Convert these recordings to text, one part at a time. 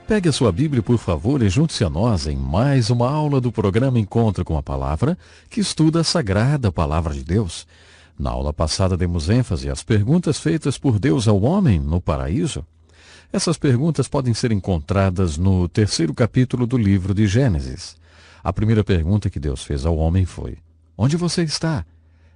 Pegue a sua Bíblia, por favor, e junte-se a nós em mais uma aula do programa Encontro com a Palavra, que estuda a Sagrada Palavra de Deus. Na aula passada demos ênfase às perguntas feitas por Deus ao homem no paraíso. Essas perguntas podem ser encontradas no 3º capítulo do livro de Gênesis. A primeira pergunta que Deus fez ao homem foi: onde você está?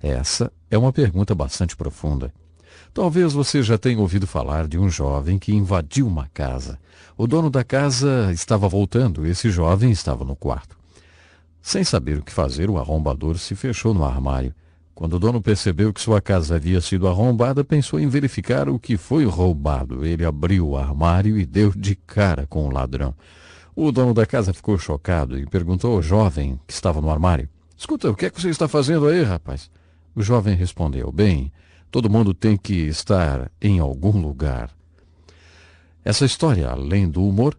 Essa é uma pergunta bastante profunda. Talvez você já tenha ouvido falar de um jovem que invadiu uma casa. O dono da casa estava voltando, esse jovem estava no quarto. Sem saber o que fazer, o arrombador se fechou no armário. Quando o dono percebeu que sua casa havia sido arrombada, pensou em verificar o que foi roubado. Ele abriu o armário e deu de cara com o ladrão. O dono da casa ficou chocado e perguntou ao jovem que estava no armário: escuta, o que é que você está fazendo aí, rapaz? O jovem respondeu: bem, todo mundo tem que estar em algum lugar. Essa história, além do humor,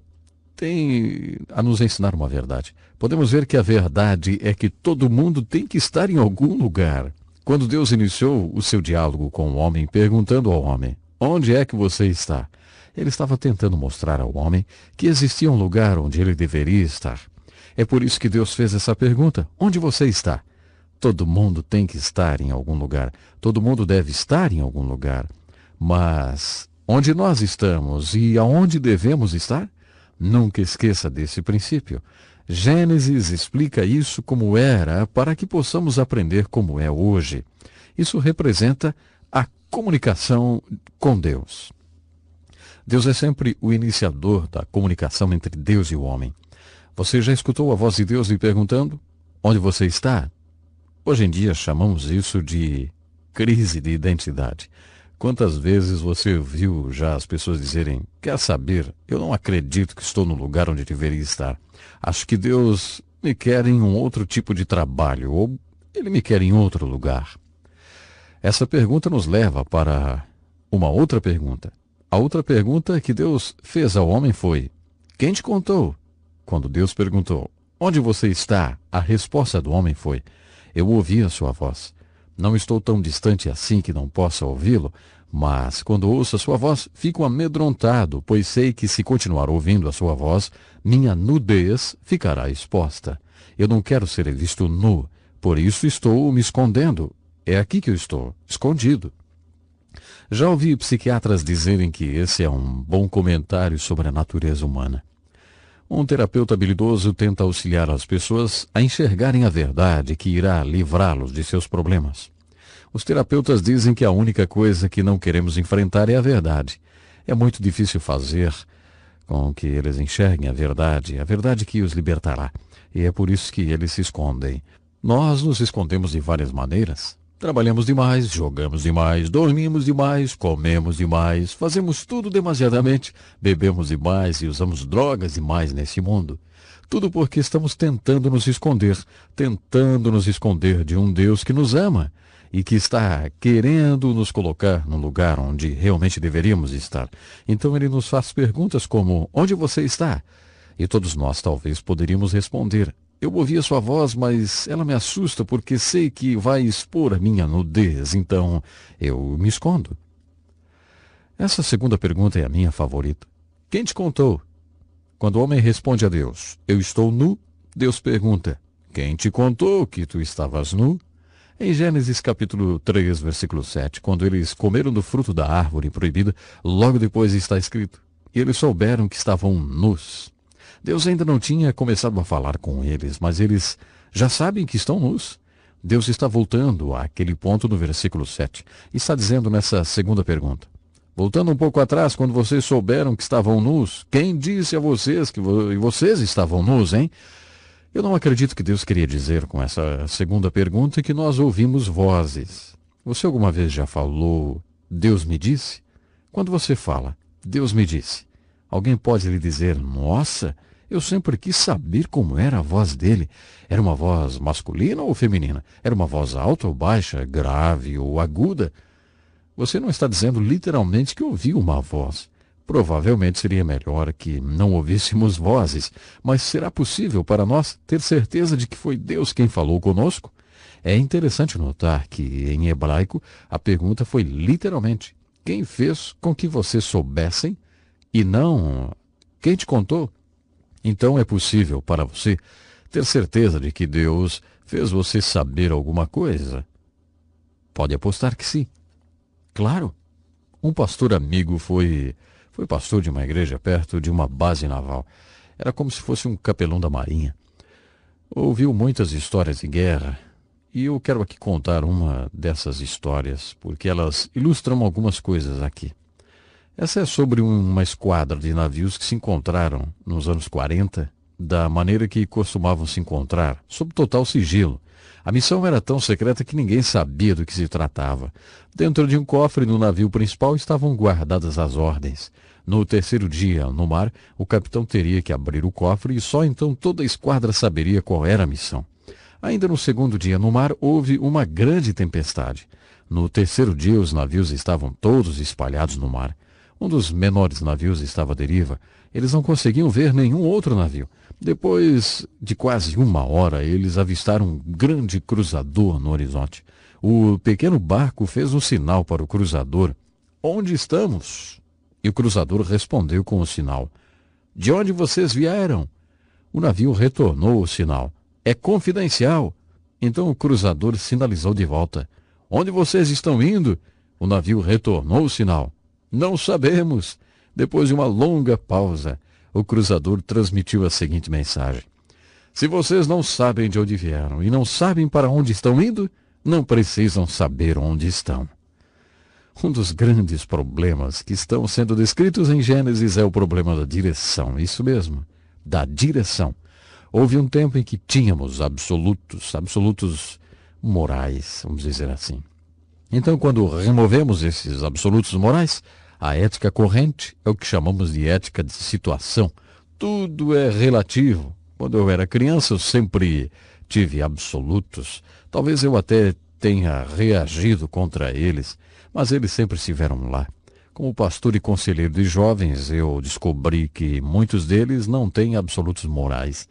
tem a nos ensinar uma verdade. Podemos ver que a verdade é que todo mundo tem que estar em algum lugar. Quando Deus iniciou o seu diálogo com o homem, perguntando ao homem: onde é que você está? Ele estava tentando mostrar ao homem que existia um lugar onde ele deveria estar. É por isso que Deus fez essa pergunta: onde você está? Todo mundo tem que estar em algum lugar. Todo mundo deve estar em algum lugar. Mas onde nós estamos e aonde devemos estar? Nunca esqueça desse princípio. Gênesis explica isso como era para que possamos aprender como é hoje. Isso representa a comunicação com Deus. Deus é sempre o iniciador da comunicação entre Deus e o homem. Você já escutou a voz de Deus lhe perguntando: onde você está? Hoje em dia chamamos isso de crise de identidade. Quantas vezes você viu já as pessoas dizerem: quer saber, eu não acredito que estou no lugar onde deveria estar. Acho que Deus me quer em um outro tipo de trabalho, ou Ele me quer em outro lugar. Essa pergunta nos leva para uma outra pergunta. A outra pergunta que Deus fez ao homem foi: quem te contou? Quando Deus perguntou: onde você está? A resposta do homem foi: eu ouvi a sua voz. Não estou tão distante assim que não possa ouvi-lo, mas quando ouço a sua voz, fico amedrontado, pois sei que se continuar ouvindo a sua voz, minha nudez ficará exposta. Eu não quero ser visto nu, por isso estou me escondendo. É aqui que eu estou, escondido. Já ouvi psiquiatras dizerem que esse é um bom comentário sobre a natureza humana. Um terapeuta habilidoso tenta auxiliar as pessoas a enxergarem a verdade que irá livrá-los de seus problemas. Os terapeutas dizem que a única coisa que não queremos enfrentar é a verdade. É muito difícil fazer com que eles enxerguem a verdade que os libertará. E é por isso que eles se escondem. Nós nos escondemos de várias maneiras. Trabalhamos demais, jogamos demais, dormimos demais, comemos demais, fazemos tudo demasiadamente, bebemos demais e usamos drogas demais nesse mundo. Tudo porque estamos tentando nos esconder de um Deus que nos ama e que está querendo nos colocar no lugar onde realmente deveríamos estar. Então ele nos faz perguntas como: onde você está? E todos nós talvez poderíamos responder: eu ouvi a sua voz, mas ela me assusta porque sei que vai expor a minha nudez, então eu me escondo. Essa segunda pergunta é a minha favorita. Quem te contou? Quando o homem responde a Deus: eu estou nu, Deus pergunta: quem te contou que tu estavas nu? Em Gênesis capítulo 3, versículo 7, quando eles comeram do fruto da árvore proibida, logo depois está escrito: e eles souberam que estavam nus. Deus ainda não tinha começado a falar com eles, mas eles já sabem que estão nus. Deus está voltando àquele ponto no versículo 7. E está dizendo nessa segunda pergunta: voltando um pouco atrás, quando vocês souberam que estavam nus, quem disse a vocês que vocês estavam nus, hein? Eu não acredito que Deus queria dizer com essa segunda pergunta que nós ouvimos vozes. Você alguma vez já falou: Deus me disse? Quando você fala: Deus me disse, alguém pode lhe dizer: nossa, eu sempre quis saber como era a voz dele. Era uma voz masculina ou feminina? Era uma voz alta ou baixa, grave ou aguda? Você não está dizendo literalmente que ouviu uma voz. Provavelmente seria melhor que não ouvíssemos vozes, mas será possível para nós ter certeza de que foi Deus quem falou conosco? É interessante notar que, em hebraico, a pergunta foi literalmente: quem fez com que vocês soubessem? E não Quem te contou? Então é possível para você ter certeza de que Deus fez você saber alguma coisa? Pode apostar que sim. Claro. Um pastor amigo foi pastor de uma igreja perto de uma base naval. Era como se fosse um capelão da marinha. Ouviu muitas histórias de guerra, e eu quero aqui contar uma dessas histórias, porque elas ilustram algumas coisas aqui. Essa é sobre uma esquadra de navios que se encontraram nos anos 40, da maneira que costumavam se encontrar, sob total sigilo. A missão era tão secreta que ninguém sabia do que se tratava. Dentro de um cofre no navio principal estavam guardadas as ordens. No terceiro dia, no mar, o capitão teria que abrir o cofre e só então toda a esquadra saberia qual era a missão. Ainda no segundo dia, no mar, houve uma grande tempestade. No terceiro dia, os navios estavam todos espalhados no mar. Um dos menores navios estava à deriva. Eles não conseguiam ver nenhum outro navio. Depois de quase uma hora, eles avistaram um grande cruzador no horizonte. O pequeno barco fez um sinal para o cruzador. "Onde estamos?" E o cruzador respondeu com o sinal. "De onde vocês vieram?" O navio retornou o sinal. "É confidencial." Então o cruzador sinalizou de volta. "Onde vocês estão indo?" O navio retornou o sinal. "Não sabemos." Depois de uma longa pausa, o cruzador transmitiu a seguinte mensagem: "Se vocês não sabem de onde vieram e não sabem para onde estão indo, não precisam saber onde estão." Um dos grandes problemas que estão sendo descritos em Gênesis é o problema da direção. Isso mesmo, da direção. Houve um tempo em que tínhamos absolutos morais, vamos dizer assim. Então, quando removemos esses absolutos morais, a ética corrente é o que chamamos de ética de situação. Tudo é relativo. Quando eu era criança, eu sempre tive absolutos. Talvez eu até tenha reagido contra eles, mas eles sempre estiveram lá. Como pastor e conselheiro de jovens, eu descobri que muitos deles não têm absolutos morais.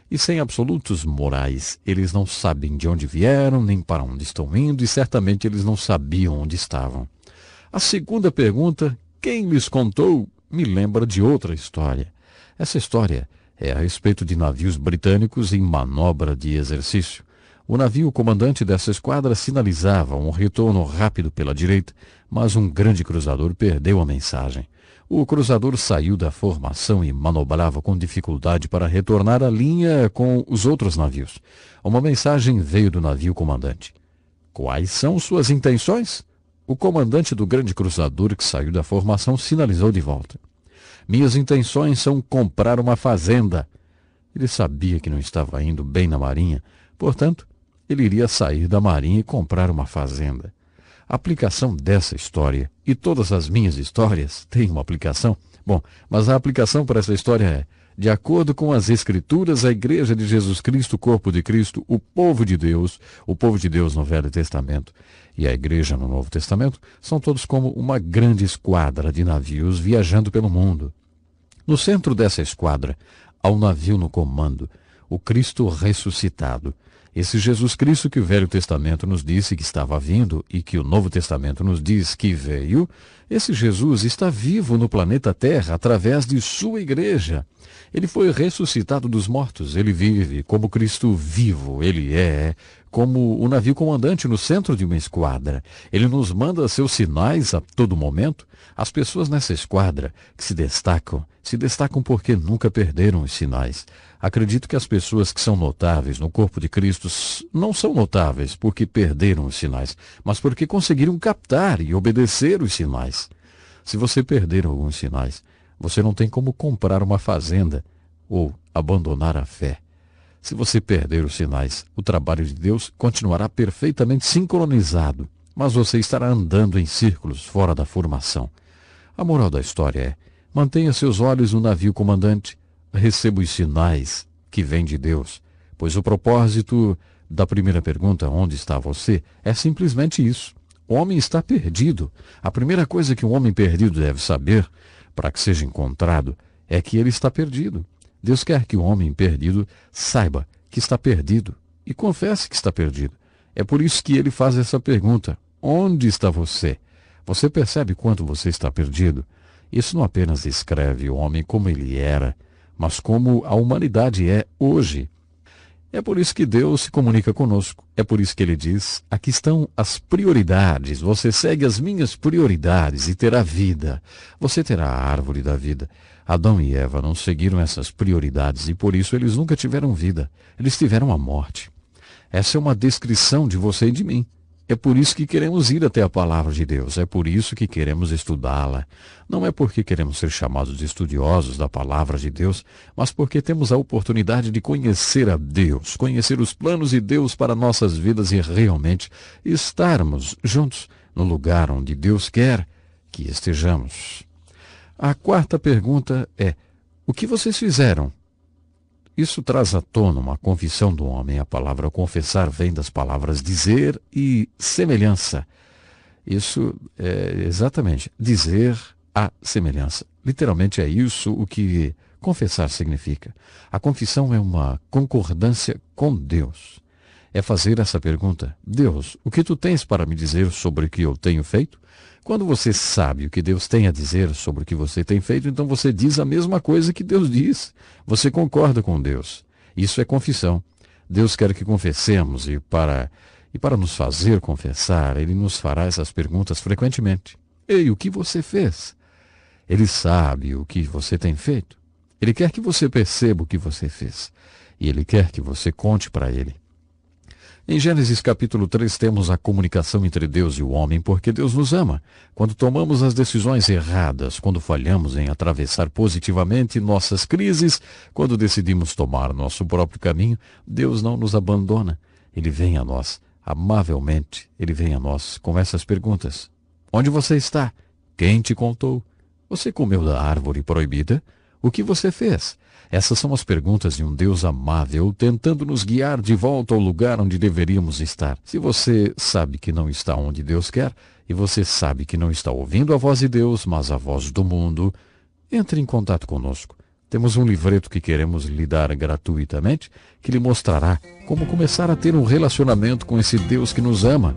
E sem absolutos morais, eles não sabem de onde vieram, nem para onde estão indo, e certamente eles não sabiam onde estavam. A segunda pergunta, quem lhes contou, me lembra de outra história. Essa história é a respeito de navios britânicos em manobra de exercício. O navio comandante dessa esquadra sinalizava um retorno rápido pela direita, mas um grande cruzador perdeu a mensagem. O cruzador saiu da formação e manobrava com dificuldade para retornar à linha com os outros navios. Uma mensagem veio do navio comandante. "Quais são suas intenções?" O comandante do grande cruzador que saiu da formação sinalizou de volta. "Minhas intenções são comprar uma fazenda." Ele sabia que não estava indo bem na marinha, portanto, ele iria sair da marinha e comprar uma fazenda. A aplicação dessa história, e todas as minhas histórias têm uma aplicação. Bom, mas a aplicação para essa história é: de acordo com as Escrituras, a Igreja de Jesus Cristo, o corpo de Cristo, o povo de Deus no Velho Testamento e a Igreja no Novo Testamento, são todos como uma grande esquadra de navios viajando pelo mundo. No centro dessa esquadra, há um navio no comando, o Cristo ressuscitado. Esse Jesus Cristo que o Velho Testamento nos disse que estava vindo e que o Novo Testamento nos diz que veio, esse Jesus está vivo no planeta Terra através de sua igreja. Ele foi ressuscitado dos mortos, ele vive como Cristo vivo, ele é como o navio comandante no centro de uma esquadra. Ele nos manda seus sinais a todo momento. As pessoas nessa esquadra que se destacam porque nunca perderam os sinais. Acredito que as pessoas que são notáveis no corpo de Cristo não são notáveis porque perderam os sinais, mas porque conseguiram captar e obedecer os sinais. Se você perder alguns sinais, você não tem como comprar uma fazenda ou abandonar a fé. Se você perder os sinais, o trabalho de Deus continuará perfeitamente sincronizado, mas você estará andando em círculos fora da formação. A moral da história é: mantenha seus olhos no navio comandante, receba os sinais que vêm de Deus, pois o propósito da primeira pergunta, onde está você, é simplesmente isso. O homem está perdido. A primeira coisa que um homem perdido deve saber, para que seja encontrado, é que ele está perdido. Deus quer que o homem perdido saiba que está perdido e confesse que está perdido. É por isso que ele faz essa pergunta: onde está você? Você percebe quanto você está perdido? Isso não apenas descreve o homem como ele era, mas como a humanidade é hoje. É por isso que Deus se comunica conosco. É por isso que ele diz: aqui estão as prioridades. Você segue as minhas prioridades e terá vida. Você terá a árvore da vida. Adão e Eva não seguiram essas prioridades e por isso eles nunca tiveram vida. Eles tiveram a morte. Essa é uma descrição de você e de mim. É por isso que queremos ir até a palavra de Deus. É por isso que queremos estudá-la. Não é porque queremos ser chamados de estudiosos da palavra de Deus, mas porque temos a oportunidade de conhecer a Deus, conhecer os planos de Deus para nossas vidas e realmente estarmos juntos no lugar onde Deus quer que estejamos. A quarta pergunta é: o que vocês fizeram? Isso traz à tona uma confissão do homem. A palavra confessar vem das palavras dizer e semelhança. Isso é exatamente dizer a semelhança. Literalmente é isso o que confessar significa. A confissão é uma concordância com Deus. É fazer essa pergunta: Deus, o que tu tens para me dizer sobre o que eu tenho feito? Quando você sabe o que Deus tem a dizer sobre o que você tem feito, então você diz a mesma coisa que Deus diz. Você concorda com Deus. Isso é confissão. Deus quer que confessemos e para nos fazer confessar, Ele nos fará essas perguntas frequentemente. Ei, o que você fez? Ele sabe o que você tem feito. Ele quer que você perceba o que você fez. E Ele quer que você conte para Ele. Em Gênesis capítulo 3 temos a comunicação entre Deus e o homem, porque Deus nos ama. Quando tomamos as decisões erradas, quando falhamos em atravessar positivamente nossas crises, quando decidimos tomar nosso próprio caminho, Deus não nos abandona. Ele vem a nós, amavelmente, Ele vem a nós com essas perguntas. Onde você está? Quem te contou? Você comeu da árvore proibida? O que você fez? Essas são as perguntas de um Deus amável tentando nos guiar de volta ao lugar onde deveríamos estar. Se você sabe que não está onde Deus quer, e você sabe que não está ouvindo a voz de Deus, mas a voz do mundo, entre em contato conosco. Temos um livreto que queremos lhe dar gratuitamente, que lhe mostrará como começar a ter um relacionamento com esse Deus que nos ama.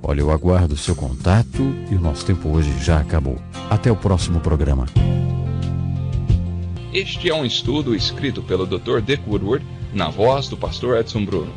Olha, eu aguardo o seu contato e o nosso tempo hoje já acabou. Até o próximo programa. Este é um estudo escrito pelo Dr. Dick Woodward, na voz do pastor Edson Bruno.